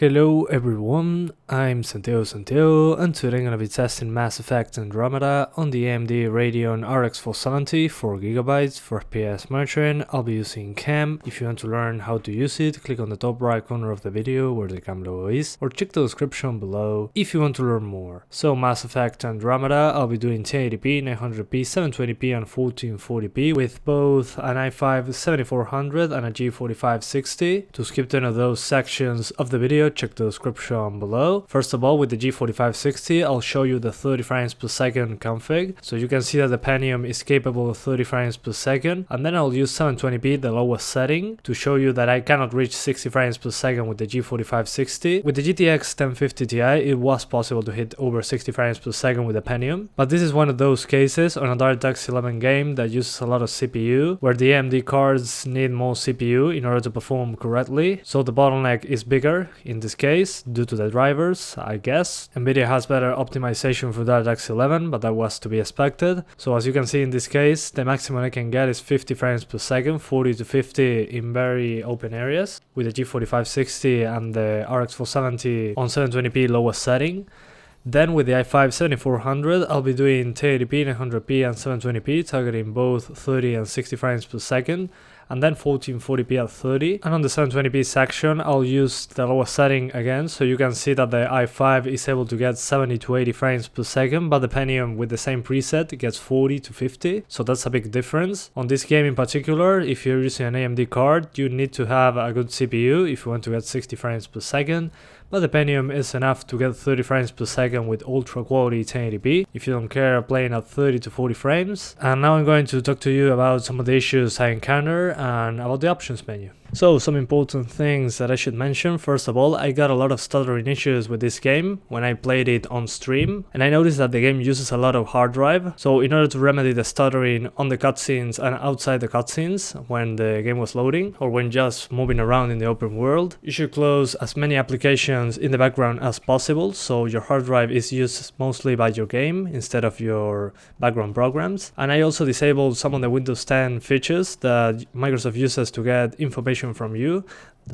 Hello everyone, I'm Santiago, and today I'm gonna be testing Mass Effect Andromeda on the AMD Radeon RX 470, 4GB for FPS monitoring. I'll be using CAM. If you want to learn how to use it, click on the top right corner of the video where the CAM logo is, or check the description below if you want to learn more. So Mass Effect Andromeda, I'll be doing 1080p, 900p, 720p and 1440p with both an i5-7400 and a G4560. To skip to any of those sections of the video, check the description below. First of all, with the G4560, I'll show you the 30 frames per second config. So you can see that the Pentium is capable of 30 frames per second. And then I'll use 720p, the lowest setting, to show you that I cannot reach 60 frames per second with the G4560. With the GTX 1050 Ti, it was possible to hit over 60 frames per second with the Pentium. But this is one of those cases on a DirectX 11 game that uses a lot of CPU, where the AMD cards need more CPU in order to perform correctly. So the bottleneck is bigger in this case due to the drivers, I guess. Nvidia has better optimization for DirectX 11, but that was to be expected. So as you can see in this case, the maximum I can get is 50 frames per second, 40 to 50 in very open areas, with the G4560 and the RX 470 on 720p lowest setting. Then with the i5-7400, I'll be doing 1080p, 900p and 720p, targeting both 30 and 60 frames per second, and then 1440p at 30. And on the 720p section, I'll use the lowest setting again, so you can see that the i5 is able to get 70 to 80 frames per second, but the Pentium with the same preset gets 40 to 50, so that's a big difference. On this game in particular, if you're using an AMD card, you need to have a good CPU if you want to get 60 frames per second. But the Pentium is enough to get 30 frames per second with ultra quality 1080p if you don't care playing at 30 to 40 frames. And now I'm going to talk to you about some of the issues I encounter and about the options menu. So some important things that I should mention. First of all, I got a lot of stuttering issues with this game when I played it on stream, and I noticed that the game uses a lot of hard drive. So in order to remedy the stuttering on the cutscenes and outside the cutscenes when the game was loading, or when just moving around in the open world, you should close as many applications in the background as possible, so your hard drive is used mostly by your game instead of your background programs. And I also disabled some of the Windows 10 features that Microsoft uses to get information from you.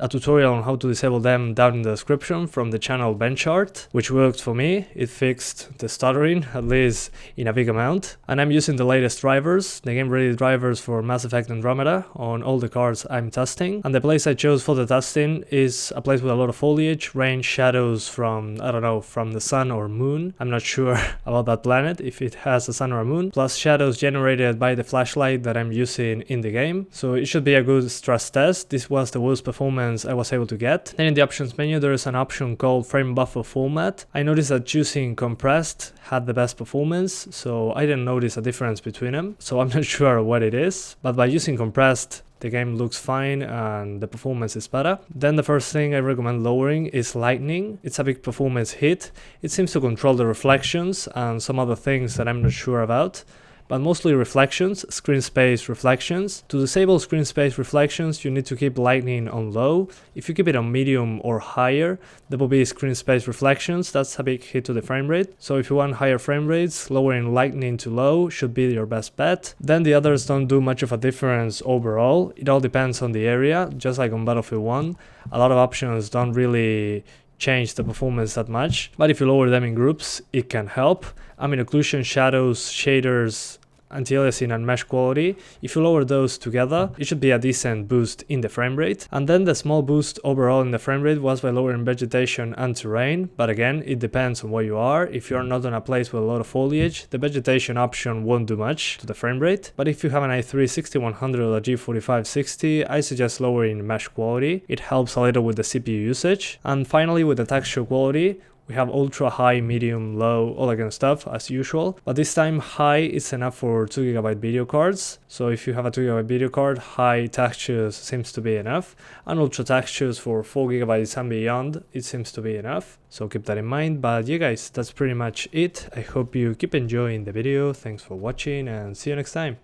A tutorial on how to disable them down in the description from the channel Benchart, which worked for me. It fixed the stuttering, at least in a big amount. And I'm using the latest drivers, the game ready drivers for Mass Effect Andromeda on all the cards I'm testing. And the place I chose for the testing is a place with a lot of foliage, rain, shadows from, I don't know, from the sun or moon. I'm not sure about that planet, if it has a sun or a moon. Plus shadows generated by the flashlight that I'm using in the game. So it should be a good stress test. This was the worst performance I was able to get. Then in the options menu there is an option called frame buffer format. I noticed that choosing compressed had the best performance, so I didn't notice a difference between them, so I'm not sure what it is, but by using compressed the game looks fine and the performance is better. Then the first thing I recommend lowering is lighting. It's a big performance hit. It seems to control the reflections and some other things that I'm not sure about, but mostly reflections, screen space reflections. To disable screen space reflections, you need to keep lighting on low. If you keep it on medium or higher, there will be screen space reflections. That's a big hit to the frame rate. So if you want higher frame rates, lowering lighting to low should be your best bet. Then the others don't do much of a difference overall. It all depends on the area, just like on Battlefield 1. A lot of options don't really change the performance that much, but if you lower them in groups, it can help. I mean, occlusion, shadows, shaders, anti-aliasing and mesh quality, if you lower those together, it should be a decent boost in the frame rate. And then the small boost overall in the frame rate was by lowering vegetation and terrain, but again, it depends on where you are. If you're not in a place with a lot of foliage, the vegetation option won't do much to the frame rate. But if you have an i3-6100 or a G4560, I suggest lowering mesh quality. It helps a little with the CPU usage. And finally, with the texture quality, we have ultra high, medium, low, all that kind of stuff as usual, but this time high is enough for 2GB video cards. So if you have a 2GB video card, high textures seems to be enough, and ultra textures for 4GB and beyond, it seems to be enough. So keep that in mind. But yeah guys, that's pretty much it. I hope you keep enjoying the video. Thanks for watching and see you next time.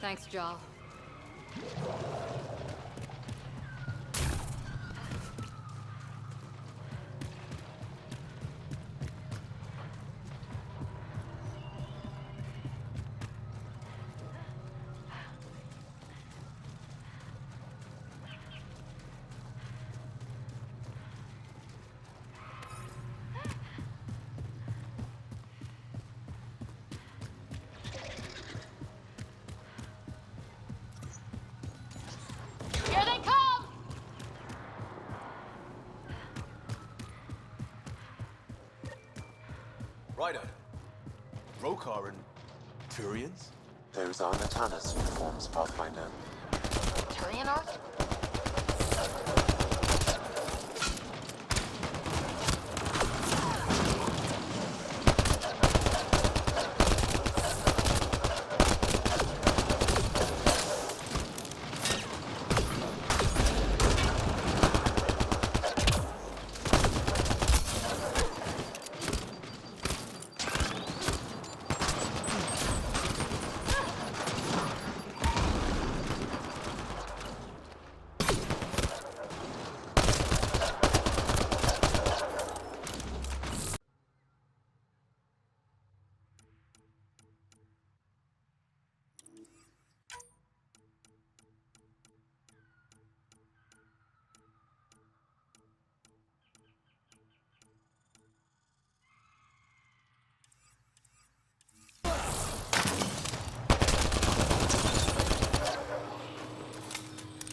Thanks, Jaw. Righto. Rokar and Turians? Those are Natana's uniforms, Pathfinder. Turian arc?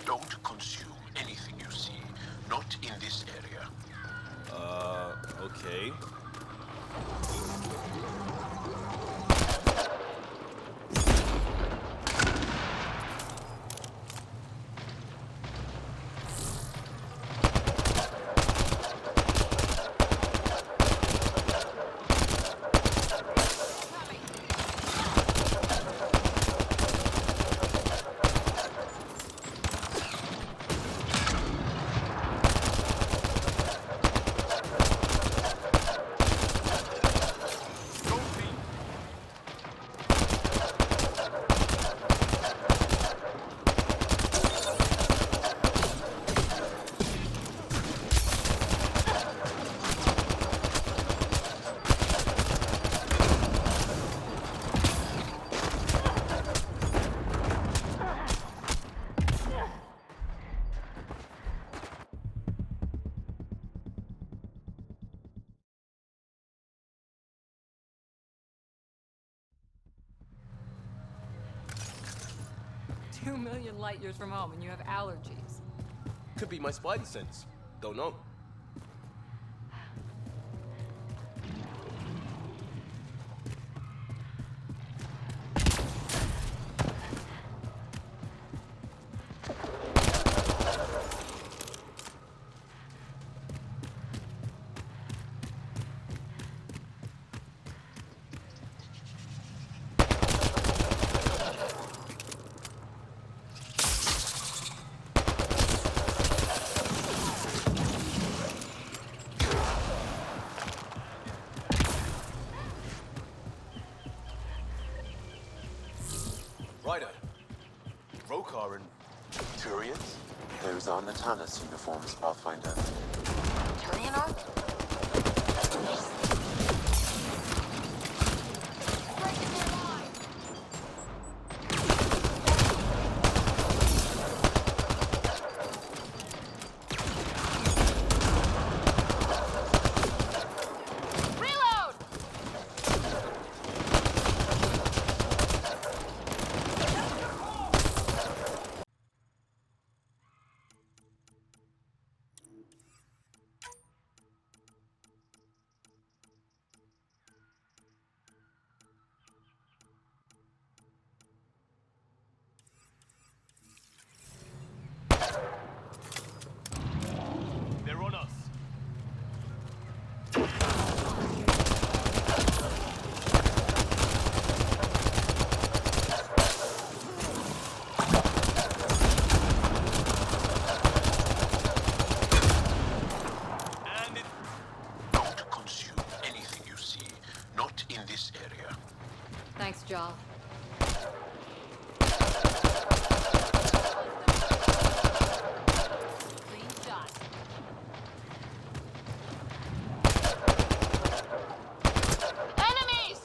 Don't consume anything you see, not in this area. Okay. Two million light years from home and you have allergies. Could be my spidey sense. Don't know. Righto. Rokar and Turians? Those are Natana's uniforms, Pathfinder. Turian arc? Breaking their line! Reload! they're on us. And it's Don't consume anything you see, not in this area. Thanks, Jaw. Clean shot. Enemies!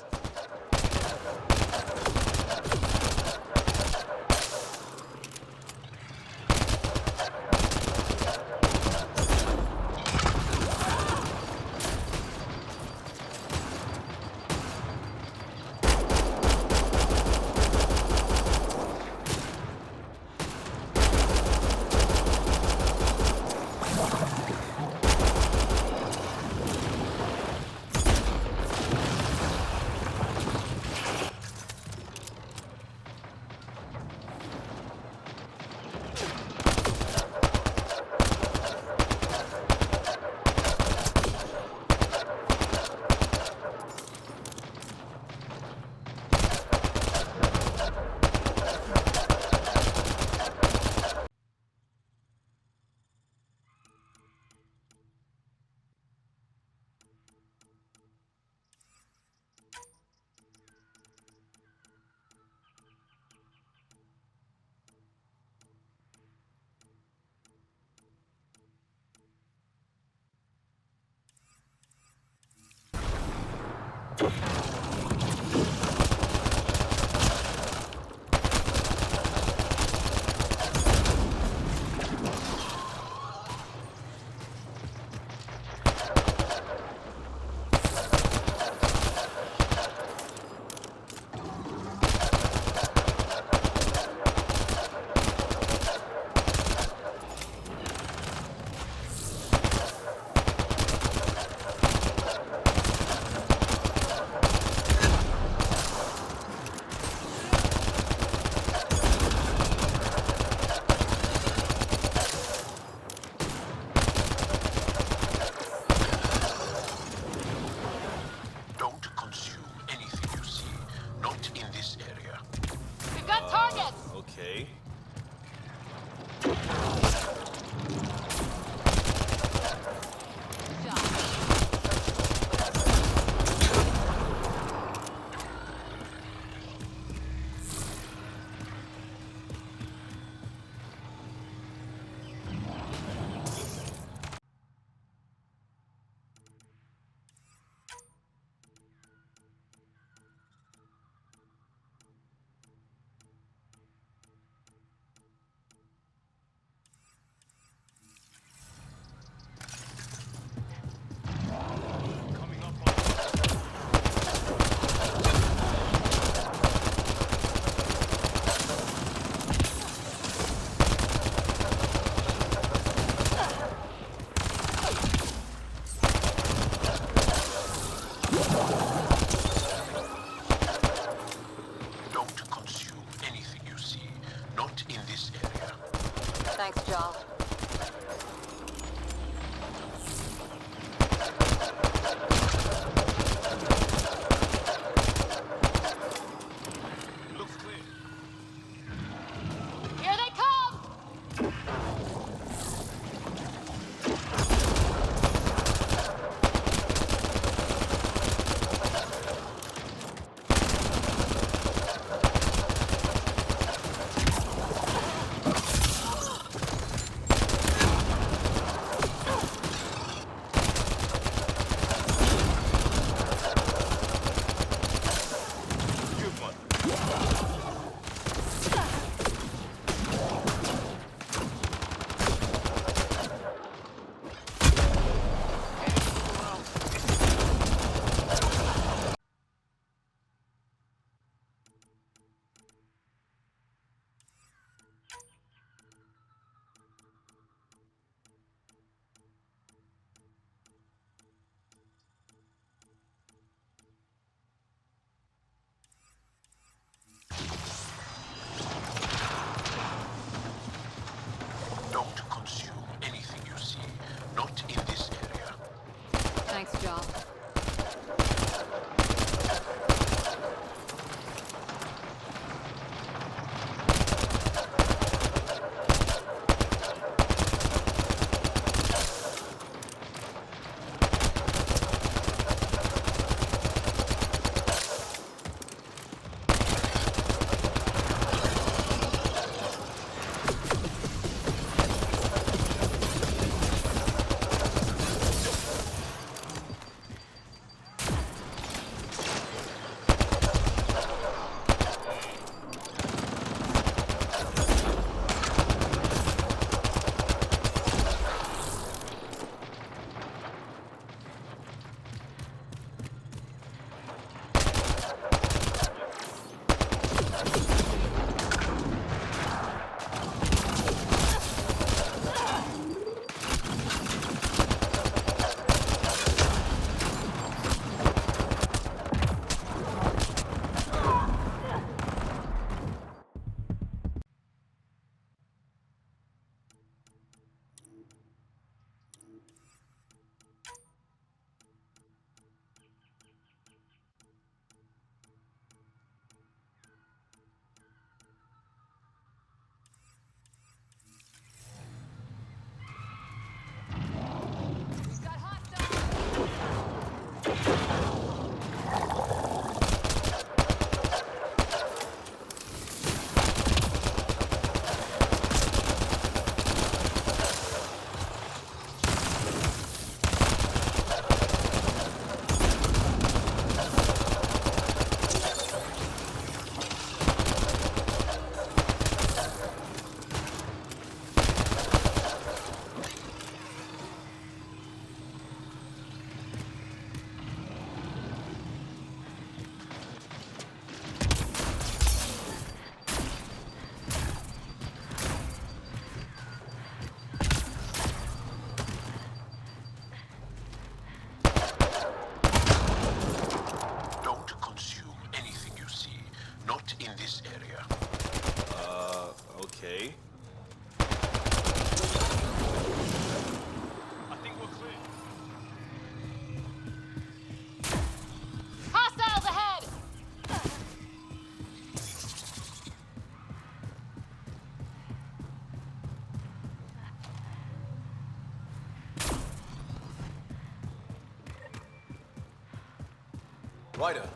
Ryder.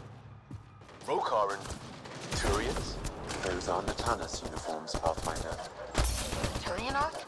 Rokar and Turians? Those are Natana's uniforms, Pathfinder. Turian Arc?